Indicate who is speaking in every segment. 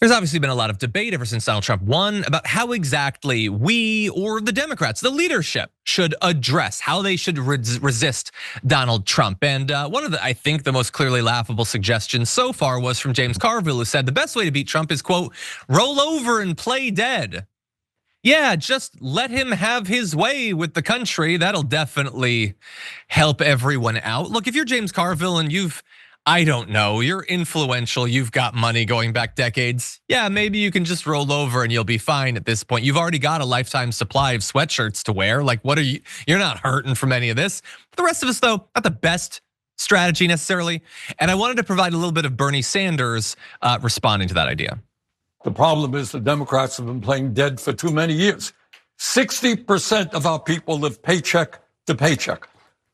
Speaker 1: There's obviously been a lot of debate ever since Donald Trump won about how exactly we or the Democrats, the leadership, should address how they should resist Donald Trump. And one of the, I think, the most clearly laughable suggestions so far was from James Carville, who said the best way to beat Trump is, quote, roll over and play dead. Yeah, just let him have his way with the country. That'll definitely help everyone out. Look, if you're James Carville and I don't know, you're influential, you've got money going back decades. Yeah, maybe you can just roll over and you'll be fine at this point. You've already got a lifetime supply of sweatshirts to wear. Like, what are you're not hurting from any of this. The rest of us, though, not the best strategy necessarily. And I wanted to provide a little bit of Bernie Sanders responding to that idea.
Speaker 2: The problem is the Democrats have been playing dead for too many years. 60% of our people live paycheck to paycheck.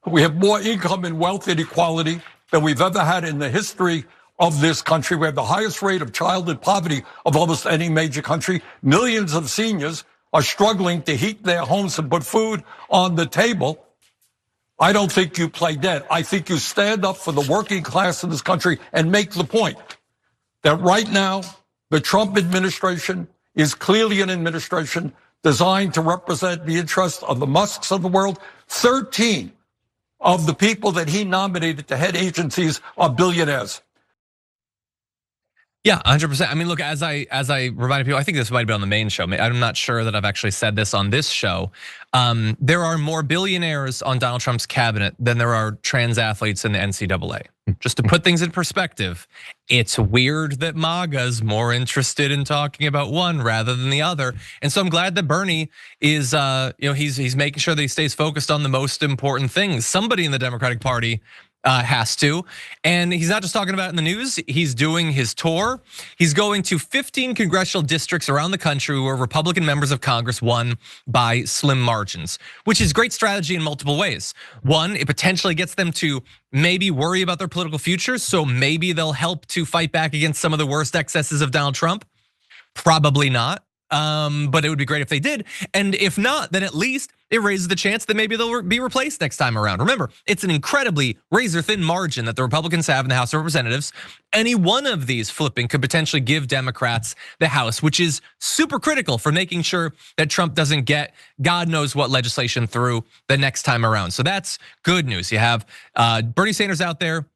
Speaker 2: We have more income and wealth inequality than we've ever had in the history of this country. We have the highest rate of childhood poverty of almost any major country. Millions of seniors are struggling to heat their homes and put food on the table. I don't think you play dead. I think you stand up for the working class in this country and make the point that right now, the Trump administration is clearly an administration designed to represent the interests of the Musks of the world. 13 of the people that he nominated to head agencies are billionaires.
Speaker 1: Yeah, 100%. I mean, look, as I reminded people, I think this might have been on the main show. I'm not sure that I've actually said this on this show. There are more billionaires on Donald Trump's cabinet than there are trans athletes in the NCAA. Just to put things in perspective, it's weird that MAGA's more interested in talking about one rather than the other. And so I'm glad that Bernie is, he's making sure that he stays focused on the most important things. Somebody in the Democratic Party has to. And he's not just talking about it in the news, he's doing his tour. He's going to 15 congressional districts around the country where Republican members of Congress won by slim margins, which is great strategy in multiple ways. One, it potentially gets them to maybe worry about their political futures, so maybe they'll help to fight back against some of the worst excesses of Donald Trump. Probably not. But it would be great if they did. And if not, then at least it raises the chance that maybe they'll be replaced next time around. Remember, it's an incredibly razor thin margin that the Republicans have in the House of Representatives. Any one of these flipping could potentially give Democrats the House, which is super critical for making sure that Trump doesn't get God knows what legislation through the next time around. So that's good news. You have Bernie Sanders out there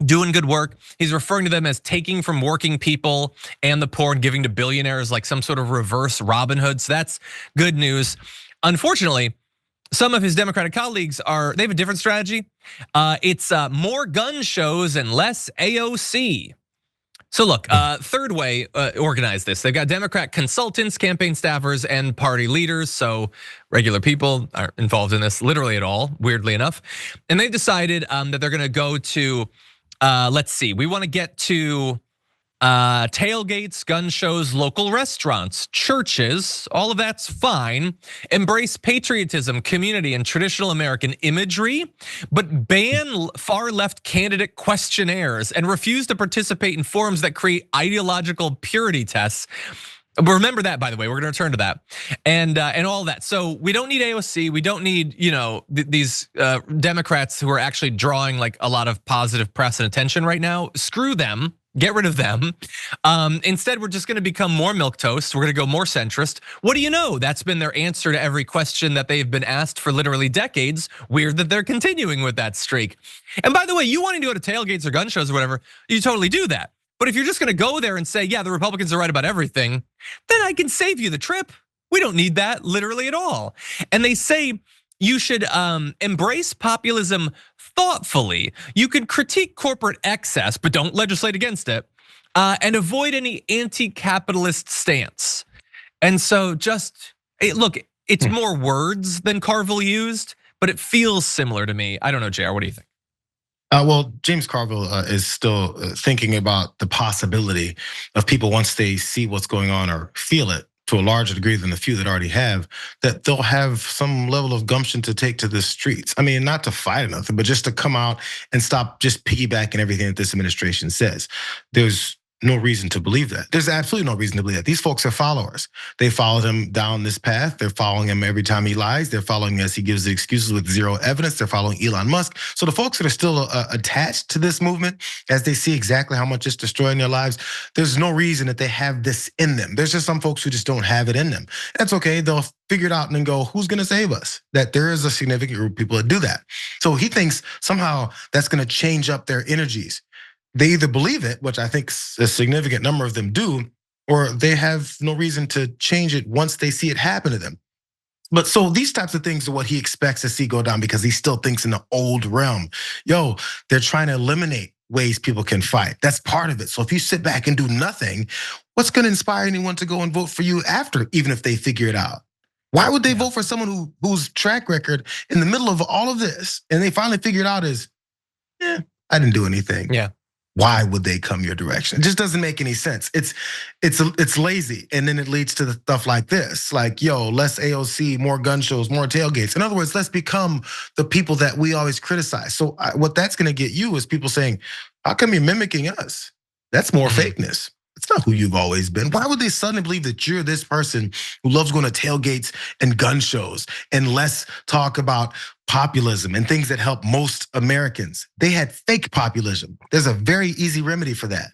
Speaker 1: doing good work. He's referring to them as taking from working people and the poor and giving to billionaires like some sort of reverse Robin Hood. So that's good news. Unfortunately, some of his Democratic colleagues they have a different strategy. It's more gun shows and less AOC. So look, Third Way organized this. They've got Democrat consultants, campaign staffers, and party leaders. So regular people aren't involved in this literally at all, weirdly enough. And they decided that they're gonna go to, let's see, we wanna get to tailgates, gun shows, local restaurants, churches, all of that's fine. Embrace patriotism, community, and traditional American imagery, but ban far left candidate questionnaires and refuse to participate in forums that create ideological purity tests. Remember that, by the way, we're gonna return to that. And all that. So we don't need AOC, we don't need, these Democrats who are actually drawing like a lot of positive press and attention right now. Screw them. Get rid of them. Instead, we're just gonna become more milquetoast. We're gonna go more centrist. What do you know? That's been their answer to every question that they've been asked for literally decades. Weird that they're continuing with that streak. And by the way, you wanting to go to tailgates or gun shows or whatever, you totally do that. But if you're just gonna go there and say, yeah, the Republicans are right about everything, then I can save you the trip. We don't need that literally at all. And they say you should embrace populism thoughtfully. You can critique corporate excess, but don't legislate against it. And avoid any anti-capitalist stance. And so look, it's more words than Carville used, but it feels similar to me. I don't know, Jayar, what do you think?
Speaker 3: Well, James Carville is still thinking about the possibility of people, once they see what's going on or feel it to a larger degree than the few that already have, that they'll have some level of gumption to take to the streets. I mean, not to fight or nothing, but just to come out and stop just piggybacking everything that this administration says. There's no reason to believe that. There's absolutely no reason to believe that. These folks are followers. They followed him down this path. They're following him every time he lies. They're following as he gives the excuses with zero evidence. They're following Elon Musk. So the folks that are still attached to this movement, as they see exactly how much it's destroying their lives, there's no reason that they have this in them. There's just some folks who just don't have it in them. That's okay. They'll figure it out and then go, who's gonna save us? That there is a significant group of people that do that. So he thinks somehow that's gonna change up their energies. They either believe it, which I think a significant number of them do, or they have no reason to change it once they see it happen to them. But so these types of things are what he expects to see go down because he still thinks in the old realm. Yo, they're trying to eliminate ways people can fight. That's part of it. So if you sit back and do nothing, what's gonna inspire anyone to go and vote for you after, even if they figure it out? Why would they vote for someone whose track record in the middle of all of this, and they finally figure it out is, I didn't do anything.
Speaker 1: Yeah.
Speaker 3: Why would they come your direction? It just doesn't make any sense. It's lazy, and then it leads to the stuff like this, like less AOC, more gun shows, more tailgates. In other words, let's become the people that we always criticize. So what that's going to get you is people saying, "How come you're mimicking us?" That's more fakeness. It's not who you've always been. Why would they suddenly believe that you're this person who loves going to tailgates and gun shows and less talk about populism and things that help most Americans? They had fake populism. There's a very easy remedy for that.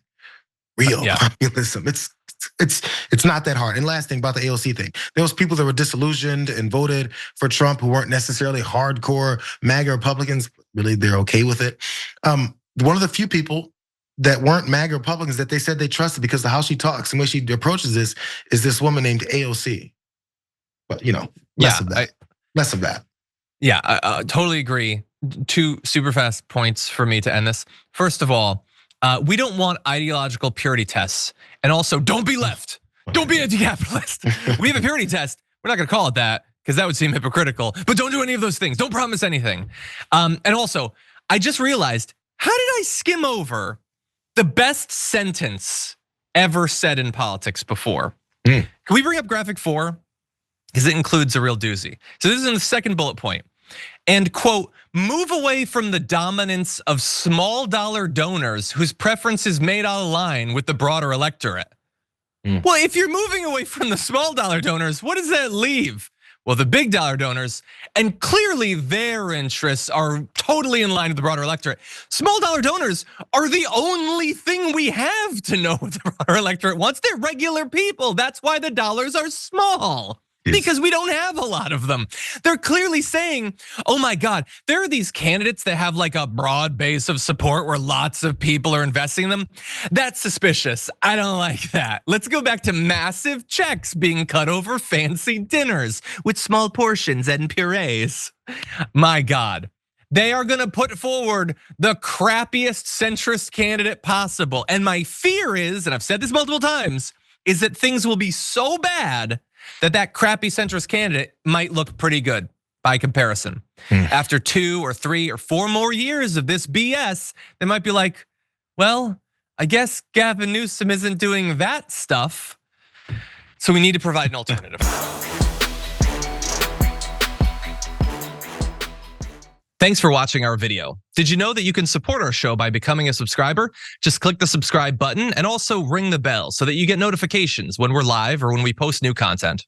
Speaker 3: Real populism. It's not that hard. And last thing about the AOC thing, there was people that were disillusioned and voted for Trump who weren't necessarily hardcore MAGA Republicans. Really, they're okay with it. One of the few people that weren't MAGA Republicans that they said they trusted because of how she talks and the way she approaches this is this woman named AOC. But less of that. Less of that.
Speaker 1: Yeah, I totally agree. Two super fast points for me to end this. First of all, we don't want ideological purity tests. And also, don't be left. Don't be anti-capitalist. We have a purity test. We're not gonna call it that because that would seem hypocritical. But don't do any of those things. Don't promise anything. And also, I just realized, how did I skim over the best sentence ever said in politics before? Can we bring up graphic 4? Because it includes a real doozy. So this is in the second bullet point. And quote, move away from the dominance of small dollar donors whose preference is made out of line with the broader electorate. Well, if you're moving away from the small dollar donors, what does that leave? Well, the big dollar donors, and clearly their interests are totally in line with the broader electorate. Small dollar donors are the only thing we have to know what the broader electorate wants. They're regular people. That's why the dollars are small. Because we don't have a lot of them. They're clearly saying, oh my God, there are these candidates that have like a broad base of support where lots of people are investing in them. That's suspicious. I don't like that. Let's go back to massive checks being cut over fancy dinners with small portions and purees. My God. They are gonna put forward the crappiest centrist candidate possible. And my fear is, and I've said this multiple times, is that things will be so bad that crappy centrist candidate might look pretty good by comparison. After 2 or 3 or 4 more years of this BS, they might be like, well, I guess Gavin Newsom isn't doing that stuff, so we need to provide an alternative. Thanks for watching our video. Did you know that you can support our show by becoming a subscriber? Just click the subscribe button and also ring the bell so that you get notifications when we're live or when we post new content.